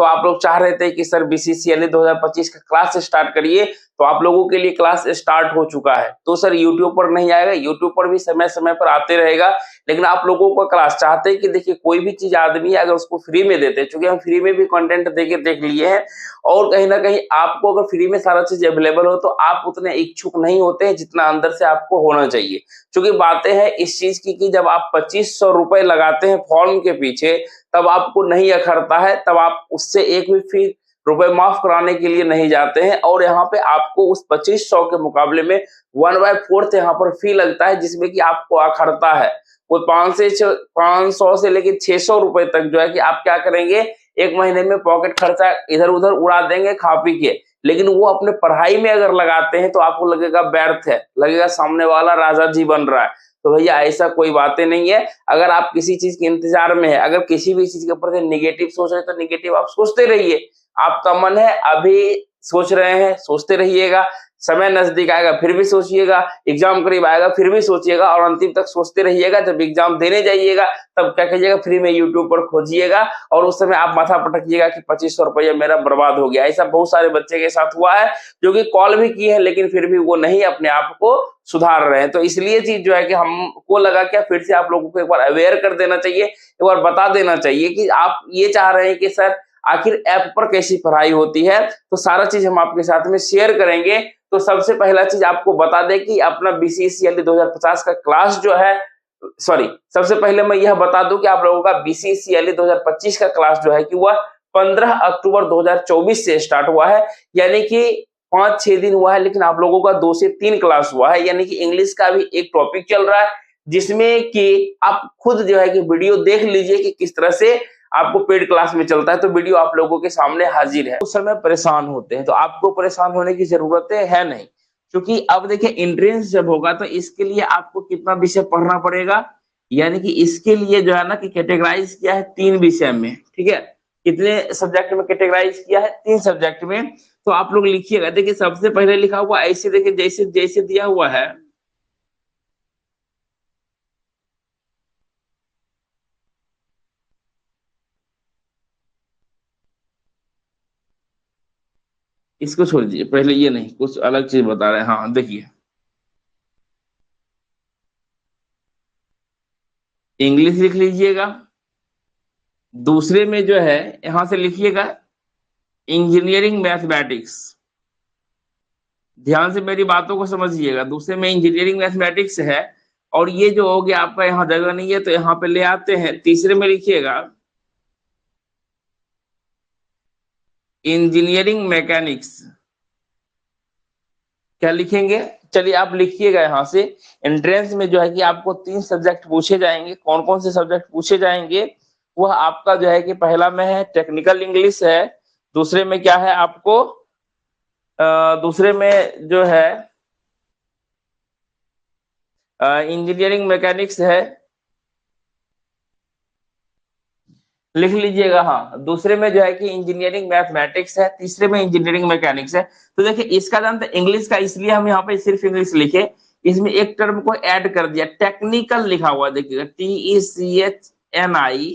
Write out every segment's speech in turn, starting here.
तो आप लोग चाह रहे थे कि सर बीसीसीएल 2025 का क्लास स्टार्ट करिए, तो आप लोगों के लिए क्लास स्टार्ट हो चुका है। तो सर यूट्यूब पर नहीं आएगा, यूट्यूब पर भी समय समय पर आते रहेगा, लेकिन आप लोगों को क्लास चाहते हैं कि देखिए कोई भी चीज आदमी अगर उसको फ्री में देते हैं, चूंकि हम फ्री में भी कंटेंट देके देख लिए हैं, और कहीं ना कहीं आपको अगर फ्री में सारा चीज अवेलेबल हो तो आप उतने इच्छुक नहीं होते हैं जितना अंदर से आपको होना चाहिए। क्योंकि बातें हैं इस चीज की कि जब आप 2500 रुपए लगाते हैं फॉर्म के पीछे, तब आपको नहीं अखरता है, तब आप उससे एक भी फी रुपए माफ कराने के लिए नहीं जाते हैं, और यहाँ पे आपको उस 2500 के मुकाबले में 1/4 यहाँ पर फी लगता है, जिसमें कि आपको अखरता है। वो 500 से लेकर 600 रुपए तक जो है कि आप क्या करेंगे, एक महीने में पॉकेट खर्चा इधर उधर उड़ा देंगे खा पी के, लेकिन वो अपने पढ़ाई में अगर लगाते हैं तो आपको लगेगा व्यर्थ है, लगेगा सामने वाला राजा जी बन रहा है। तो भैया ऐसा कोई बातें नहीं है। अगर आप किसी चीज के इंतजार में है, अगर किसी भी चीज के ऊपर निगेटिव सोच रहे हैं तो निगेटिव आप सोचते रहिए, आपका मन है अभी सोच रहे हैं सोचते रहिएगा, समय नजदीक आएगा फिर भी सोचिएगा, एग्जाम करीब आएगा फिर भी सोचिएगा, और अंतिम तक सोचते रहिएगा। जब एग्जाम देने जाइएगा तब क्या कीजिएगा, फ्री में यूट्यूब पर खोजिएगा, और उस समय आप माथा पटकिएगा कि 2500 रुपया मेरा बर्बाद हो गया। ऐसा बहुत सारे बच्चे के साथ हुआ है जो कि कॉल भी किए हैं, लेकिन फिर भी वो नहीं अपने आप को सुधार रहे हैं। तो इसलिए चीज जो है कि हमको लगा क्या फिर से आप लोगों को एक बार अवेयर कर देना चाहिए, एक बार बता देना चाहिए कि आप ये चाह रहे हैं कि सर आखिर ऐप पर कैसी पढ़ाई होती है, तो सारा चीज हम आपके साथ में शेयर करेंगे। तो सबसे पहला चीज आपको बता दें कि अपना बीसीसीएल 2050 का क्लास जो है, सॉरी सबसे पहले मैं यह बता दूं कि आप लोगों का बीसीसीएल 2025 का क्लास जो है कि वह 15 अक्टूबर 2024 से स्टार्ट हुआ है, यानी कि 5-6 दिन हुआ है, लेकिन आप लोगों का 2 से 3 क्लास हुआ है। यानी कि इंग्लिश का भी एक टॉपिक चल रहा है, जिसमें कि आप खुद जो है कि वीडियो देख लीजिए कि किस तरह से आपको पेड क्लास में चलता है, तो वीडियो आप लोगों के सामने हाजिर है। उस समय परेशान होते हैं, तो आपको परेशान होने की जरूरत है नहीं, क्योंकि अब देखिए एंट्रेंस जब होगा तो इसके लिए आपको कितना विषय पढ़ना पड़ेगा, यानी कि इसके लिए जो है ना कि कैटेगराइज किया है 3 विषय में, ठीक है। कितने सब्जेक्ट में कैटेगराइज किया है, 3 सब्जेक्ट में। तो आप लोग लिखिएगा, देखिए सबसे पहले लिखा हुआ ऐसे, देखिए जैसे जैसे दिया हुआ है, इसको छोड़ दीजिए, पहले ये नहीं कुछ अलग चीज बता रहे हैं। हाँ देखिए, इंग्लिश लिख लीजिएगा, दूसरे में जो है यहां से लिखिएगा इंजीनियरिंग मैथमेटिक्स, ध्यान से मेरी बातों को समझिएगा, दूसरे में इंजीनियरिंग मैथमेटिक्स है, और ये जो हो गया आपका यहाँ जगह नहीं है तो यहाँ पे ले आते हैं, तीसरे में लिखिएगा इंजीनियरिंग मैकेनिक्स। क्या लिखेंगे, चलिए आप लिखिएगा यहाँ से। एंट्रेंस में जो है कि आपको 3 सब्जेक्ट पूछे जाएंगे। कौन कौन से सब्जेक्ट पूछे जाएंगे, वह आपका जो है कि पहला में है टेक्निकल इंग्लिश है, दूसरे में क्या है आपको दूसरे में जो है इंजीनियरिंग मैकेनिक्स है, लिख लीजिएगा। हाँ, दूसरे में जो है कि इंजीनियरिंग मैथमेटिक्स है, तीसरे में इंजीनियरिंग मैकेनिक्स है। तो देखिए इसका नाम तो इंग्लिश का, इसलिए हम यहाँ पे सिर्फ इंग्लिश लिखे, इसमें एक टर्म को ऐड कर दिया, टेक्निकल लिखा हुआ देखिएगा, TECHNI,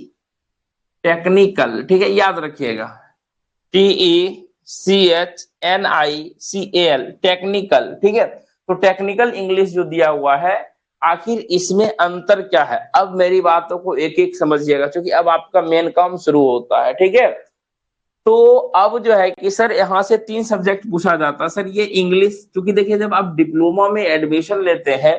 टेक्निकल, ठीक है, याद रखिएगा, TECHNICAL, टेक्निकल, ठीक है। तो टेक्निकल इंग्लिश जो दिया हुआ है, आखिर इसमें अंतर क्या है, अब मेरी बातों को एक एक समझिएगा, क्योंकि अब आपका मेन काम शुरू होता है, ठीक है। तो अब जो है कि सर यहाँ से 3 सब्जेक्ट पूछा जाता है सर, ये इंग्लिश, क्योंकि देखिए जब आप डिप्लोमा में एडमिशन लेते हैं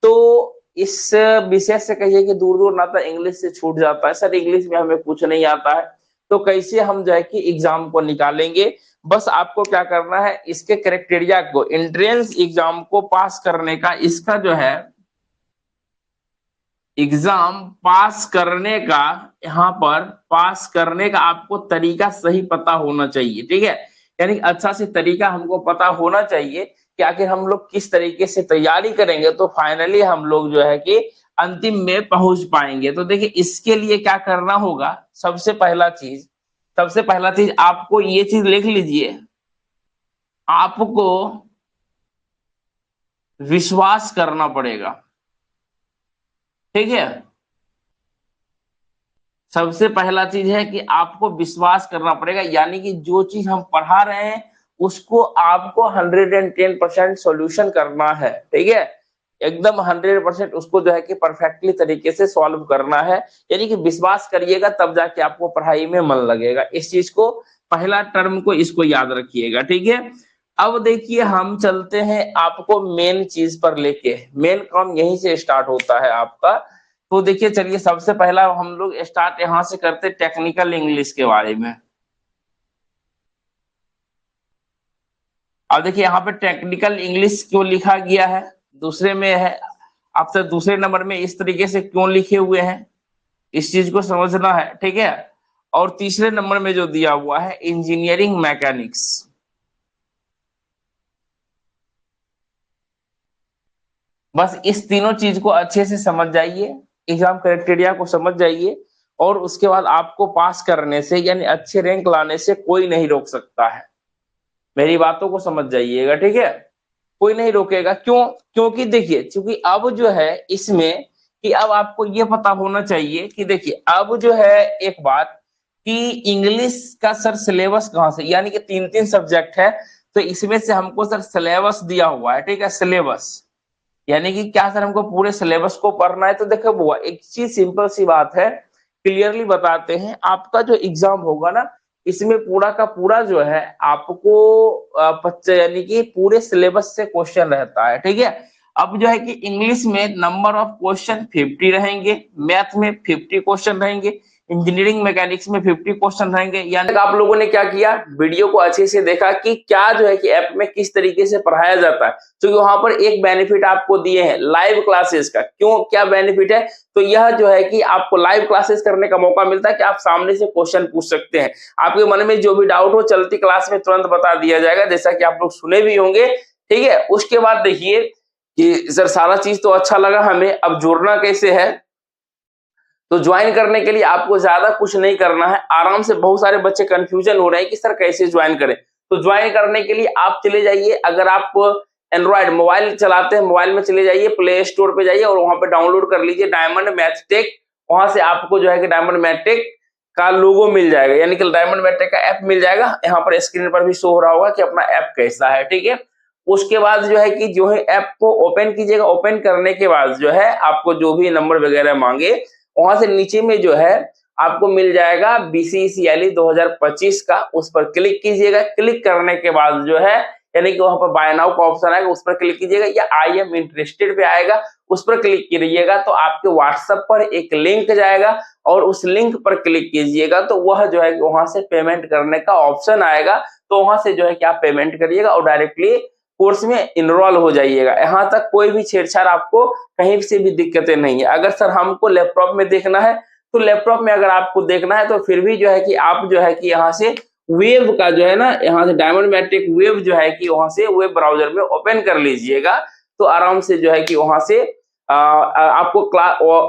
तो इस विषय से कहिए कि दूर दूर नाता इंग्लिश से छूट जाता है, सर इंग्लिश में हमें कुछ नहीं आता है, तो कैसे हम जो है कि एग्जाम को निकालेंगे। बस आपको क्या करना है, इसके क्राइटेरिया को, एंट्रेंस एग्जाम को पास करने का, इसका जो है एग्जाम पास करने का, यहाँ पर पास करने का आपको तरीका सही पता होना चाहिए, ठीक है। यानी अच्छा से तरीका हमको पता होना चाहिए कि आखिर हम लोग किस तरीके से तैयारी करेंगे तो फाइनली हम लोग जो है कि अंतिम में पहुंच पाएंगे। तो देखिए इसके लिए क्या करना होगा, सबसे पहला चीज आपको ये चीज लिख लीजिए, आपको विश्वास करना पड़ेगा, ठीक है। सबसे पहला चीज है कि आपको विश्वास करना पड़ेगा, यानी कि जो चीज हम पढ़ा रहे हैं उसको आपको 110% सॉल्यूशन करना है, ठीक है। एकदम 100% उसको जो है कि परफेक्टली तरीके से सॉल्व करना है, यानी कि विश्वास करिएगा तब जाके आपको पढ़ाई में मन लगेगा। इस चीज को, पहला टर्म को इसको याद रखिएगा, ठीक है। अब देखिए हम चलते हैं आपको मेन चीज पर लेके, मेन काम यहीं से स्टार्ट होता है आपका। तो देखिए चलिए सबसे पहला हम लोग स्टार्ट यहाँ से करते टेक्निकल इंग्लिश के बारे में। अब देखिए यहाँ पे टेक्निकल इंग्लिश क्यों लिखा गया है, दूसरे में है, आपसे दूसरे नंबर में इस तरीके से क्यों लिखे हुए हैं, इस चीज को समझना है, ठीक है। और तीसरे नंबर में जो दिया हुआ है इंजीनियरिंग मैकेनिक्स, बस इस तीनों चीज को अच्छे से समझ जाइए, एग्जाम क्राइटेरिया को समझ जाइए, और उसके बाद आपको पास करने से यानी अच्छे रैंक लाने से कोई नहीं रोक सकता है। मेरी बातों को समझ जाइएगा, ठीक है। कोई नहीं रोकेगा, क्यों? क्योंकि देखिए, क्योंकि अब जो है इसमें कि अब आपको ये पता होना चाहिए कि देखिए अब जो है एक बात कि इंग्लिश का सर सिलेबस कहाँ से, यानी कि 3-3 सब्जेक्ट है, तो इसमें से हमको सर सिलेबस दिया हुआ है, ठीक है। सिलेबस यानी कि क्या सर, हमको पूरे सिलेबस को पढ़ना है। तो देखो बुआ, एक चीज सिंपल सी बात है, क्लियरली बताते हैं, आपका जो एग्जाम होगा ना इसमें पूरा का पूरा जो है आपको यानी कि पूरे सिलेबस से क्वेश्चन रहता है, ठीक है। अब जो है कि इंग्लिश में नंबर ऑफ क्वेश्चन 50 रहेंगे, मैथ में 50 क्वेश्चन रहेंगे, इंजीनियरिंग मैकेनिक्स में 50 क्वेश्चन रहेंगे। यानी आप लोगों ने क्या किया, वीडियो को अच्छे से देखा कि क्या जो है कि ऐप में किस तरीके से पढ़ाया जाता है। तो वहां पर एक बेनिफिट आपको दिए हैं लाइव क्लासेस का। क्यों, क्या बेनिफिट है? तो यह जो है कि आपको लाइव क्लासेस करने का मौका मिलता है कि आप सामने से क्वेश्चन पूछ सकते हैं, आपके मन में जो भी डाउट हो चलती क्लास में तुरंत बता दिया जाएगा, जैसा कि आप लोग सुने भी होंगे, ठीक है। उसके बाद देखिए कि सर सारा चीज तो अच्छा लगा हमें, अब जुड़ना कैसे है? तो ज्वाइन करने के लिए आपको ज्यादा कुछ नहीं करना है, आराम से, बहुत सारे बच्चे कंफ्यूजन हो रहे हैं कि सर कैसे ज्वाइन करें। तो ज्वाइन करने के लिए आप चले जाइए, अगर आप एंड्रॉइड मोबाइल चलाते हैं, मोबाइल में चले जाइए, प्ले स्टोर पे जाइए और वहां पे डाउनलोड कर लीजिए डायमंड मैथटेक। वहां से आपको जो है कि डायमंड मैथटेक का लोगो मिल जाएगा, यानी कि डायमंड मैथटेक का ऐप मिल जाएगा। यहाँ पर स्क्रीन पर भी शो हो रहा होगा कि अपना ऐप कैसा है, ठीक है। उसके बाद जो है कि जो है ऐप को ओपन कीजिएगा, ओपन करने के बाद जो है आपको जो भी नंबर वगैरह मांगे, वहां से नीचे में जो है आपको मिल जाएगा बीसीसीएलई 2025 का, उस पर क्लिक कीजिएगा। क्लिक करने के बाद जो है यानी कि वहां पर बाय नाउ का ऑप्शन आएगा, उस पर क्लिक कीजिएगा, या आई एम इंटरेस्टेड पे आएगा, उस पर क्लिक कीजिएगा। तो आपके व्हाट्सएप पर एक लिंक जाएगा और उस लिंक पर क्लिक कीजिएगा, तो वह जो है वहां से पेमेंट करने का ऑप्शन आएगा। तो वहां से जो है कि आप पेमेंट करिएगा और डायरेक्टली कोर्स में इनरोल हो जाइएगा। यहाँ तक कोई भी छेड़छाड़ आपको कहीं से भी दिक्कतें नहीं है। अगर सर हमको लैपटॉप में देखना है, तो लैपटॉप में अगर आपको देखना है तो फिर भी जो है कि आप जो है कि यहाँ से वेब का जो है ना, यहाँ से डायमंड मैट्रिक वेब जो है कि वहां से वेब ब्राउजर में ओपन कर लीजिएगा, तो आराम से जो है कि वहां से आपको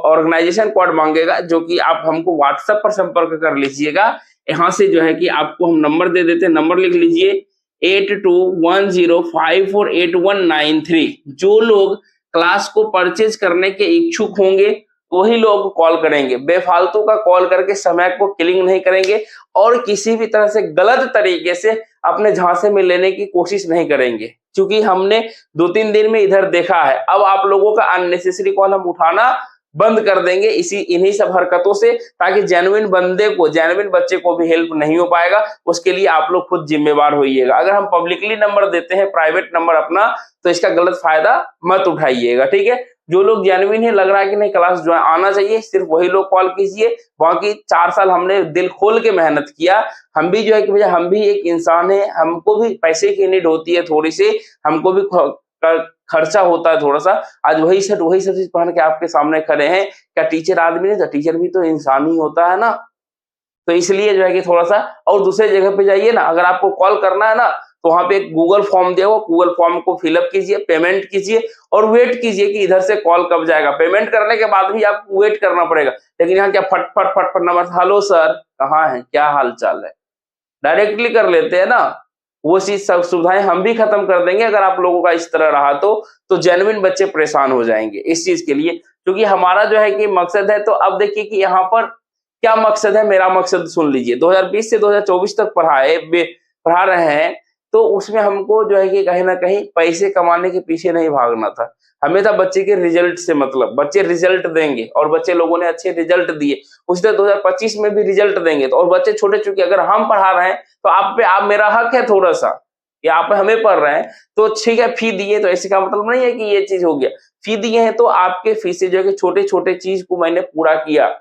ऑर्गेनाइजेशन कोड मांगेगा, जो कि आप हमको व्हाट्सएप पर संपर्क कर लीजिएगा। यहाँ से जो है कि आपको हम नंबर दे देते हैं, नंबर लिख लीजिए 8210548193। जो लोग क्लास को परचेज करने के इच्छुक होंगे वही लोग कॉल करेंगे, बेफालतू का कॉल करके समय को किलिंग नहीं करेंगे और किसी भी तरह से गलत तरीके से अपने झांसे में लेने की कोशिश नहीं करेंगे, क्योंकि हमने 2-3 दिन में इधर देखा है। अब आप लोगों का अननेसेसरी कॉल हम उठाना बंद कर देंगे इन्हीं सब हरकतों से, ताकि जेन्युइन बंदे को, जेन्युइन बच्चे को भी हेल्प नहीं हो पाएगा। उसके लिए आप लोग खुद जिम्मेवार होइएगा। अगर हम पब्लिकली नंबर देते हैं, प्राइवेट नंबर अपना, तो इसका गलत फायदा मत उठाइएगा, ठीक है। जो लोग जेन्युइन है, लग रहा है कि नहीं क्लास जो आना चाहिए, सिर्फ वही लोग कॉल कीजिए। बाकी 4 साल हमने दिल खोल के मेहनत किया, हम भी जो है कि भैया हम भी एक इंसान है, हमको भी पैसे की नीड होती है थोड़ी सी, हमको भी खर्चा होता है थोड़ा सा। आज वही सब चीज पहन के आपके सामने खड़े हैं, क्या टीचर आदमी नहीं? तो टीचर भी तो इंसान ही होता है ना। तो इसलिए जो है कि थोड़ा सा, और दूसरे जगह पे जाइए ना, अगर आपको कॉल करना है ना, तो वहां पे एक गूगल फॉर्म दिया हुआ, गूगल फॉर्म को फिलअप कीजिए, पेमेंट कीजिए और वेट कीजिए कि इधर से कॉल कब जाएगा। पेमेंट करने के बाद भी आपको वेट करना पड़ेगा, लेकिन यहाँ क्या फट फट फट फट नंबर, हेलो सर कहाँ है, क्या हाल चाल है, डायरेक्टली कर लेते हैं ना। वो चीज सब सुविधाएं हम भी खत्म कर देंगे अगर आप लोगों का इस तरह रहा तो जेन्युइन बच्चे परेशान हो जाएंगे इस चीज के लिए, क्योंकि हमारा जो है कि मकसद है। तो अब देखिए कि यहाँ पर क्या मकसद है, मेरा मकसद सुन लीजिए। 2020 से 2024 तक पढ़ा रहे हैं, तो उसमें हमको जो है कि कहीं न कहीं पैसे कमाने के पीछे नहीं भागना था। हमें था बच्चे के रिजल्ट से मतलब, बच्चे रिजल्ट देंगे और बच्चे लोगों ने अच्छे रिजल्ट दिए। उसी तरह 2025 में भी रिजल्ट देंगे, तो और बच्चे छोटे चूँकि अगर हम पढ़ा रहे हैं, तो आप मेरा हक है थोड़ा-सा, या आप हमें पढ़ रहे हैं, तो ठीक है फी दिए, तो इसका मतलब नहीं है कि ये चीज़ हो गया। फी दिए हैं तो आपके फीसें जो है कि छोटे-छोटे चीज़ को मैंने पूरा किया।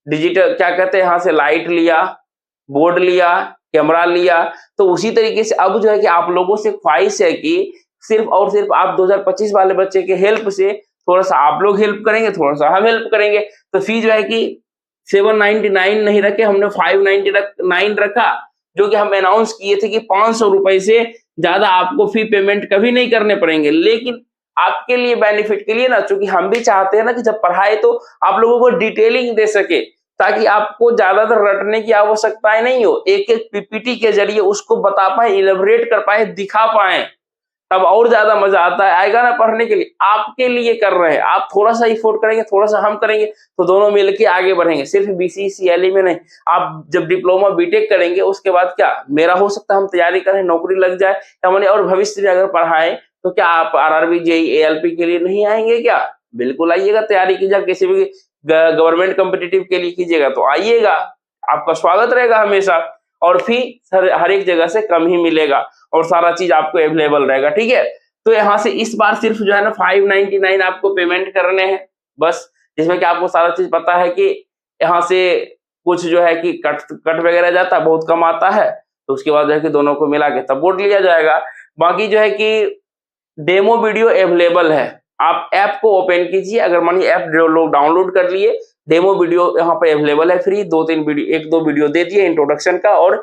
डिजिटल क्या कहते हैं, यहाँ से लाइट लिया, बोर्ड लिया, कैमरा लिया, तो उसी तरीके से अब जो है कि आप लोगों से ख्वाहिश है कि सिर्फ़ और सिर्फ़ आप 2025 वाले बच्चे के हेल्प से थोड़ा-सा आप लोग हेल्प करेंगे, थोड़ा-सा हम हेल्प करेंगे। तो फ़ी जो है कि 799 नहीं रखे, हमने 599 रखा, जो कि हम अनाउंस किए थे कि ₹500 से ज़्यादा आपको फ़ी पेमेंट कभी नहीं करने पड़ेंगे। लेकिन आपके लिए बेनिफिट के लिए ना, चूँकि हम भी चाहते हैं ना कि जब पढ़ाए तो आप लोगों को डिटेलिंग दे सके, ताकि आपको ज़्यादातर रटने की आवश्यकताएँ नहीं हो। एक-एक पीपीटी के ज़रिए उसको बता पाएँ, इलैबोरेट कर पाएँ, दिखा पाएँ, तब और ज़्यादा मज़ा आएगा ना पढ़ने के लिए। आपके लिए कर रहे हैं, आप थोड़ा-सा एफर्ट करेंगे, थोड़ा-सा हम करेंगे, तो दोनों मिलके आगे बढ़ेंगे। सिर्फ़ बीसीसीएलई में नहीं, आप जब डिप्लोमा बीटेक करेंगे, उसके बाद क्या, मेरा हो सकता है हम तैयारी करें, नौकरी लग जाए, हमने और भविष्य में अगर पढ़ाएँ, तो क्या आप आरआरबी, जेईई, एएलपी के लिए नहीं आएँगे क्या? बिल्कुल आइएगा, तैयारी कीजिए, किसी भी गवर्नमेंट कॉम्पिटिटिव के लिए कीजिएगा तो आइएगा, आपका स्वागत रहेगा हमेशा। और फी हर एक जगह से कम ही मिलेगा और सारा चीज आपको अवेलेबल रहेगा, ठीक है। तो यहाँ से इस बार सिर्फ जो है ना 599 आपको पेमेंट करने हैं बस, जिसमें कि आपको सारा चीज पता है कि यहाँ से कुछ जो है कि कट वगैरह जाता है, बहुत कम आता है, तो उसके बाद जो है कि दोनों को मिला के तब वोट लिया जाएगा। बाकी जो है कि डेमो वीडियो अवेलेबल है, आप ऐप को ओपन कीजिए, अगर मानिए ऐप जो लोग डाउनलोड कर लिए, डेमो वीडियो यहाँ पे अवेलेबल है फ्री, 2-3 वीडियो, 1-2 वीडियो दे दिए इंट्रोडक्शन का, और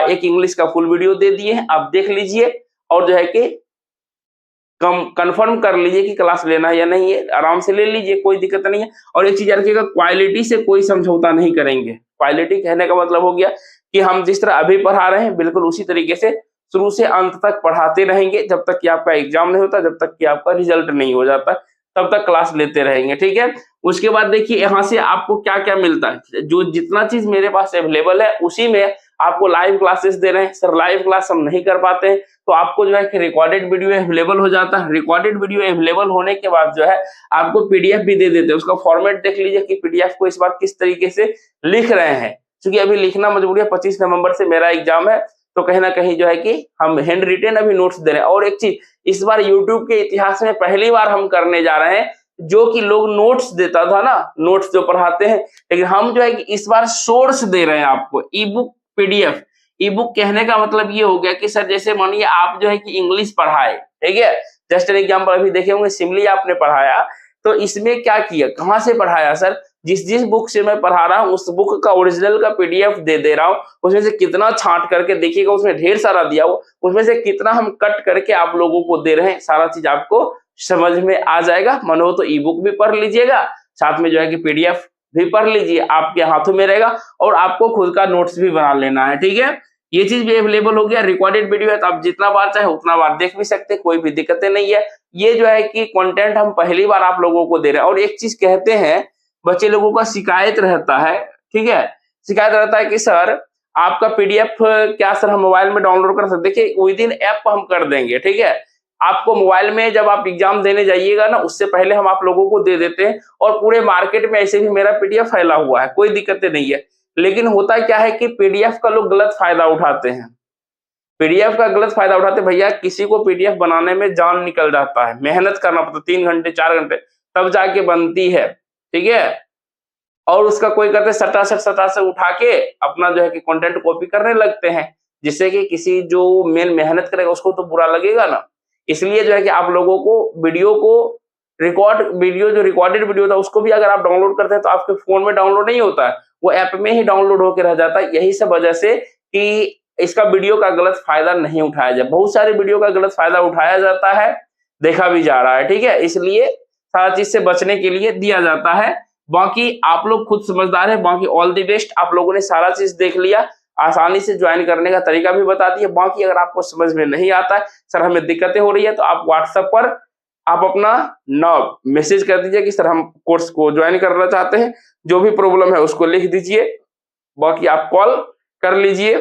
एक इंग्लिश का फुल वीडियो दे दिए हैं, आप देख लीजिए और जो है कि कंफर्म कर लीजिए कि क्लास लेना है या नहीं है, आराम से ले लीजिए, कोई दिक्कत नहीं है। और एक चीज याद रखिएगा, क्वालिटी से कोई समझौता नहीं करेंगे। क्वालिटी कहने का मतलब हो गया कि हम जिस तरह अभी पढ़ा रहे हैं, बिल्कुल उसी तरीके से शुरू से अंत तक पढ़ाते रहेंगे, जब तक कि आपका एग्जाम नहीं होता, जब तक कि आपका रिजल्ट नहीं हो जाता, तब तक क्लास लेते रहेंगे, ठीक है। उसके बाद देखिए यहाँ से आपको क्या क्या मिलता है, जो जितना चीज मेरे पास अवेलेबल है उसी में आपको लाइव क्लासेस दे रहे हैं। सर लाइव क्लास हम नहीं कर पाते हैं, तो आपको जो है कि रिकॉर्डेड वीडियो अवेलेबल हो जाता है। रिकॉर्डेड वीडियो अवेलेबल होने के बाद जो है आपको पीडीएफ भी दे देते हैं, उसका फॉर्मेट देख लीजिए कि पीडीएफ को इस बार किस तरीके से लिख रहे हैं, क्योंकि अभी लिखना मजबूरी है, 25 नवंबर से मेरा एग्जाम है, तो कहीं ना कहीं जो है कि हम हैंड रिटेन अभी नोट्स दे रहे हैं। और एक चीज इस बार यूट्यूब के इतिहास में पहली बार हम करने जा रहे हैं, जो कि लोग नोट्स देता था ना, नोट्स जो पढ़ाते हैं, लेकिन हम जो है कि इस बार सोर्स दे रहे हैं आपको, ई बुक पीडीएफ। ई बुक कहने का मतलब ये हो गया कि सर जैसे मानिए आप जो है कि इंग्लिश पढ़ाए, ठीक है, जस्ट एन एग्जांपल अभी देखे होंगे, सिमली आपने पढ़ाया, तो इसमें क्या किया, कहाँ से पढ़ाया सर, जिस बुक से मैं पढ़ा रहा हूँ उस बुक का ओरिजिनल का पीडीएफ दे रहा हूँ, उसमें से कितना छांट करके देखिएगा, उसमें ढेर सारा दिया हुआ, उसमें से कितना हम कट करके आप लोगों को दे रहे हैं, सारा चीज आपको समझ में आ जाएगा। मन हो तो ई बुक भी पढ़ लीजिएगा, साथ में जो है कि पीडीएफ भी पढ़ लीजिए, आपके हाथों में रहेगा, और आपको खुद का नोट्स भी बना लेना है, ठीक है। ये चीज भी अवेलेबल हो गया, रिकॉर्डेड वीडियो है, तो आप जितना बार चाहे उतना बार देख भी सकते हैं, कोई भी दिक्कतें नहीं है। ये जो है कि कंटेंट हम पहली बार आप लोगों को दे रहे हैं। और एक चीज कहते हैं, बच्चे लोगों का शिकायत रहता है, ठीक है, शिकायत रहता है कि सर आपका पीडीएफ क्या सर हम मोबाइल में डाउनलोड कर सकते, देखिए विद इन ऐप हम कर देंगे, ठीक है। आपको मोबाइल में जब आप एग्जाम देने जाइएगा ना, उससे पहले हम आप लोगों को दे देते हैं, और पूरे मार्केट में ऐसे भी मेरा पीडीएफ फैला हुआ है, कोई दिक्कतें नहीं है। लेकिन होता क्या है कि पीडीएफ का लोग गलत फायदा उठाते हैं, पीडीएफ का गलत फायदा उठाते भैया, किसी को पीडीएफ बनाने में जान निकल जाता है, मेहनत करना पड़ता है, 3 घंटे 4 घंटे तब जाके बनती है, ठीक है। और उसका कोई करते सटासट उठा के अपना जो है कि कंटेंट कॉपी करने लगते हैं, जिससे कि किसी जो मेन मेहनत करेगा उसको तो बुरा लगेगा ना। इसलिए जो है कि आप लोगों को वीडियो को वीडियो जो रिकॉर्डेड वीडियो था उसको भी अगर आप डाउनलोड करते हैं तो आपके फोन में डाउनलोड नहीं होता है, वो ऐप में ही डाउनलोड होकर रह जाता है। यही सब वजह से कि इसका वीडियो का गलत फायदा नहीं उठाया जाए, बहुत सारे वीडियो का गलत फायदा उठाया जाता है, देखा भी जा रहा है, ठीक है। इसलिए सारा चीज से बचने के लिए दिया जाता है। बाकी आप लोग खुद समझदार है, बाकी ऑल द बेस्ट, आप लोगों ने सारा चीज देख लिया, आसानी से ज्वाइन करने का तरीका भी बता दिया। बाकी अगर आपको समझ में नहीं आता है, सर हमें दिक्कतें हो रही है, तो आप व्हाट्सएप पर आप अपना मैसेज कर दीजिए कि सर हम कोर्स को ज्वाइन करना चाहते हैं, जो भी प्रॉब्लम है उसको लिख दीजिए, बाकी आप कॉल कर लीजिए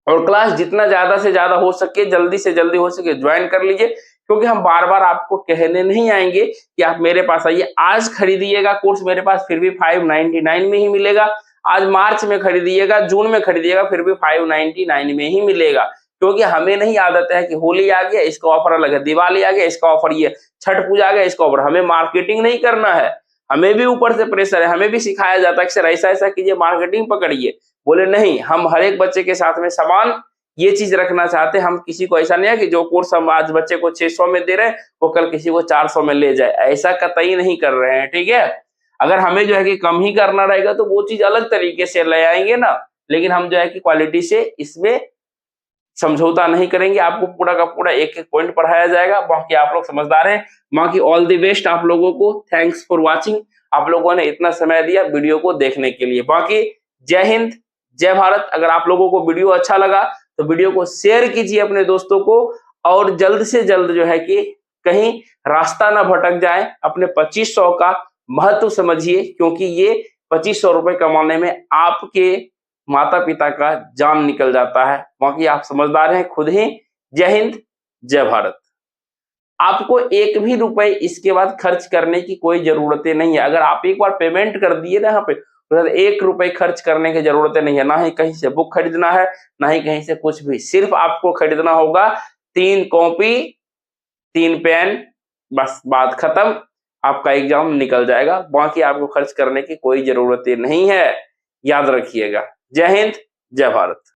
और क्लास जितना ज्यादा से ज्यादा हो सके, जल्दी से जल्दी हो सके ज्वाइन कर लीजिए, क्योंकि हम बार बार आपको कहने नहीं आएंगे कि आप मेरे पास आइए। आज खरीदिएगा कोर्स मेरे पास फिर भी 599 में ही मिलेगा, आज मार्च में खरीदिएगा, जून में खरीदिएगा फिर भी 599 में ही मिलेगा, क्योंकि हमें नहीं आदत है कि होली आ गया इसका ऑफर अलग है, दिवाली आ गया इसका ऑफर ये, छठ पूजा आ गया इसका ऑफर। हमें मार्केटिंग नहीं करना है, हमें भी ऊपर से प्रेशर है, हमें भी सिखाया जाता है कि सर ऐसा ऐसा कीजिए, मार्केटिंग पकड़िए। बोले नहीं, हम हर एक बच्चे के साथ में समान ये चीज रखना चाहते हैं। हम किसी को ऐसा नहीं है कि जो कोर्स हम आज बच्चे को 600 में दे रहे हैं वो कल किसी को 400 में ले जाए, ऐसा कतई नहीं कर रहे हैं, ठीक है। अगर हमें जो है कि कम ही करना रहेगा तो वो चीज अलग तरीके से ले आएंगे ना, लेकिन हम जो है कि क्वालिटी से इसमें समझौता नहीं करेंगे। आपको पूरा का पूरा एक एक पॉइंट पढ़ाया जाएगा। बाकी आप लोग समझदार हैं। बाकी ऑल द बेस्ट आप लोगों को। Thanks for watching. आप लोगों ने इतना समय दिया वीडियो को देखने के लिए। बाकी जय हिंद, जय भारत। अगर आप लोगों को वीडियो अच्छा लगा तो वीडियो को शेयर कीजिए अपने दोस्तों को, और जल्द से जल्द जो है कि कहीं रास्ता ना भटक जाए। अपने 2500 का महत्व समझिए, क्योंकि ये 2500 रुपए कमाने में आपके माता पिता का जान निकल जाता है। बाकी आप समझदार हैं खुद ही। जय हिंद, जय भारत। आपको एक भी रुपए इसके बाद खर्च करने की कोई जरूरत नहीं है। अगर आप एक बार पेमेंट कर दिए ना यहाँ पे, तो 1 रुपए खर्च करने की जरूरत नहीं है। ना ही कहीं से बुक खरीदना है, ना ही कहीं से कुछ भी। सिर्फ आपको खरीदना होगा 3 कॉपी 3 पेन, बस बात खत्म। आपका एग्जाम निकल जाएगा। बाकी आपको खर्च करने की कोई जरूरत नहीं है, याद रखिएगा। जय हिंद, जय भारत।